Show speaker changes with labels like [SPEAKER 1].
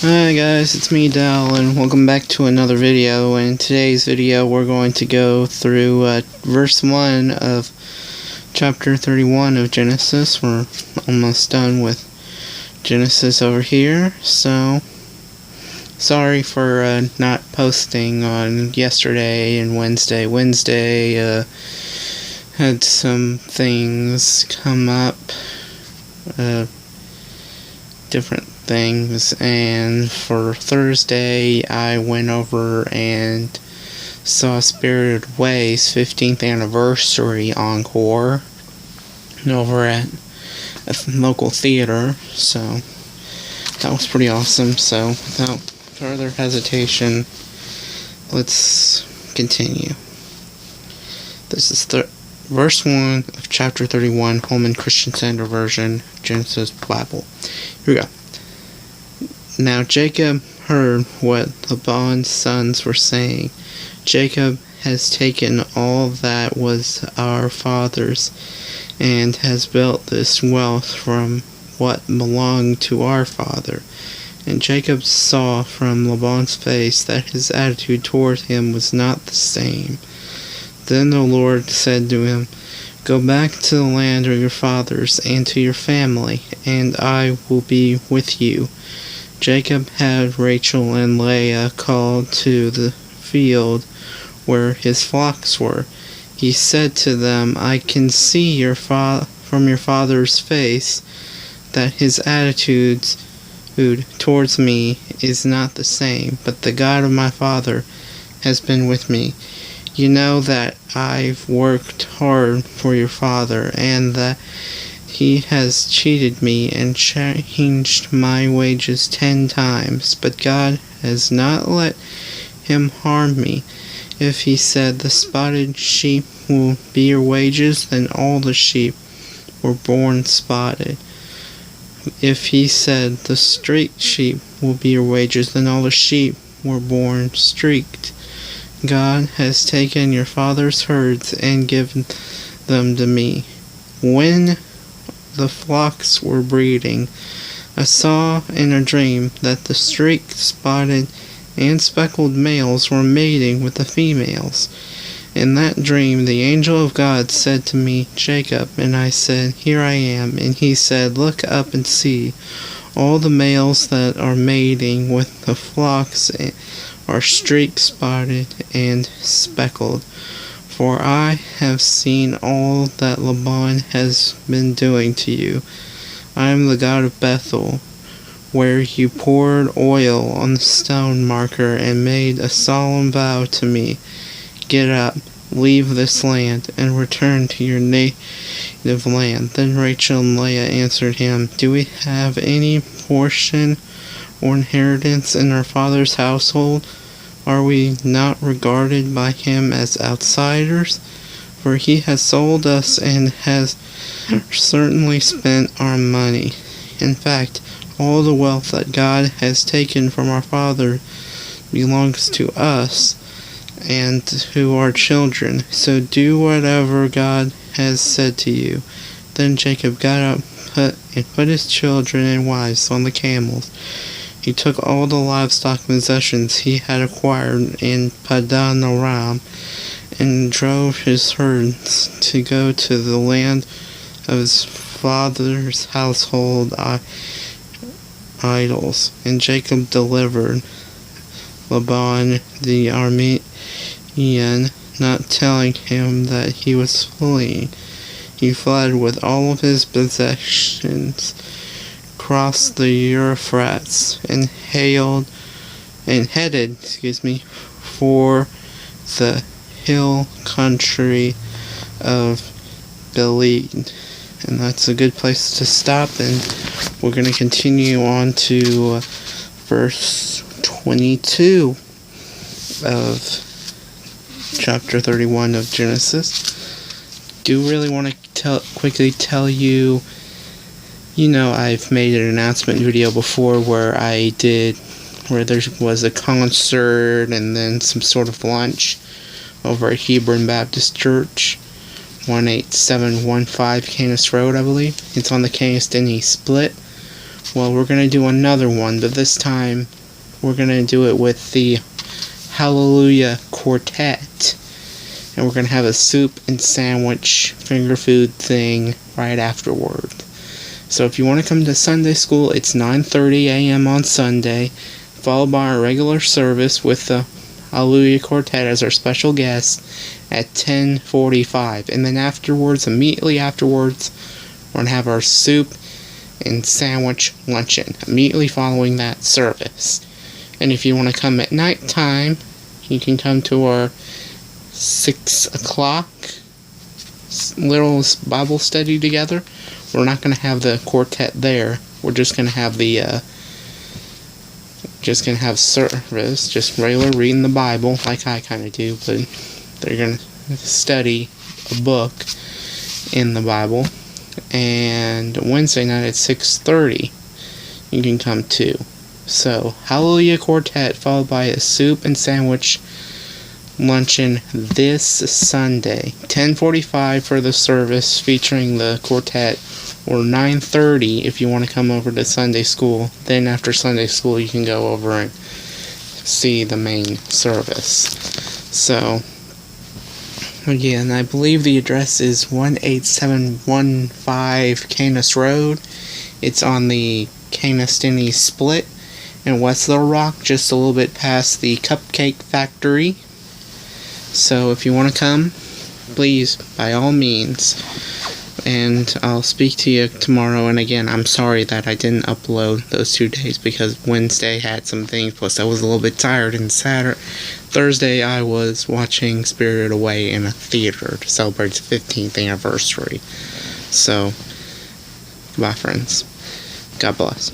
[SPEAKER 1] Hi guys, it's me Dal, and welcome back to another video. In today's video we're going to go through verse 1 of chapter 31 of Genesis. We're almost done with Genesis over here, so sorry for not posting on yesterday and Wednesday. Had some things come up, different things, and for Thursday I went over and saw Spirited Away's 15th anniversary encore over at a local theater, so that was pretty awesome. So without further hesitation, let's continue. This is verse 1 of chapter 31, Holman Christian Standard Version, Genesis Bible. Here we go. Now Jacob heard what Laban's sons were saying. Jacob has taken all that was our father's and has built this wealth from what belonged to our father. And Jacob saw from Laban's face that his attitude toward him was not the same. Then the Lord said to him, "Go back to the land of your fathers and to your family, and I will be with you." Jacob had Rachel and Leah called to the field where his flocks were. He said to them, "I can see from your father's face that his attitude towards me is not the same, but the God of my father has been with me. You know that I've worked hard for your father, and that he has cheated me and changed my wages 10 times, but God has not let him harm me. If he said the spotted sheep will be your wages, then all the sheep were born spotted. If he said the streaked sheep will be your wages, then all the sheep were born streaked. God has taken your father's herds and given them to me. When the flocks were breeding, I saw in a dream that the streaked, spotted, and speckled males were mating with the females. In that dream the angel of God said to me, 'Jacob,' and I said, 'Here I am.' And he said, 'Look up and see. All the males that are mating with the flocks are streaked, spotted, and speckled. For I have seen all that Laban has been doing to you. I am the God of Bethel, where you poured oil on the stone marker and made a solemn vow to me. Get up, leave this land, and return to your native land.' Then Rachel and Leah answered him, 'Do we have any portion or inheritance in our father's household? Are we not regarded by him as outsiders? For he has sold us and has certainly spent our money. In fact, all the wealth that God has taken from our father belongs to us and to our children. So do whatever God has said to you.' Then Jacob got up and put his children and wives on the camels. He took all the livestock possessions he had acquired in Padan Aram and drove his herds to go to the land of his father's household idols. And Jacob delivered Laban the Aramean, not telling him that he was fleeing. He fled with all of his possessions, crossed the Euphrates, and headed for the hill country of Gilead. And that's a good place to stop, and we're going to continue on to verse 22 of chapter 31 of Genesis. Do really want to quickly tell you, I've made an announcement video before where there was a concert and then some sort of lunch over at Hebron Baptist Church, 18715 Canis Road, I believe. It's on the Canis Denny split Well, we're going to do another one, but this time we're going to do it with the Hallelujah Quartet. And we're going to have a soup and sandwich finger food thing right afterward. So if you want to come to Sunday school, it's 9:30 a.m. on Sunday, followed by our regular service with the Hallelujah Quartet as our special guest at 10:45. And then immediately afterwards, we're going to have our soup and sandwich luncheon, immediately following that service. And if you want to come at night time, you can come to our 6 o'clock little Bible study together. We're not going to have the quartet there. We're just going to have service, just regular reading the Bible, like I kind of do, but they're going to study a book in the Bible. And Wednesday night at 6:30, you can come too. So, Hallelujah Quartet, followed by a soup and sandwich luncheon this Sunday. 10:45 for the service featuring the quartet, or 9:30 if you want to come over to Sunday school. Then after Sunday school, you can go over and see the main service. So, again, I believe the address is 18715 Canis Road. It's on the Canis-Denny split in West Little Rock, just a little bit past the Cupcake Factory. So if you want to come, please, by all means. And I'll speak to you tomorrow. And again, I'm sorry that I didn't upload those 2 days because Wednesday had some things. Plus, I was a little bit tired. And Thursday, I was watching Spirited Away in a theater to celebrate its 15th anniversary. So, goodbye, friends. God bless.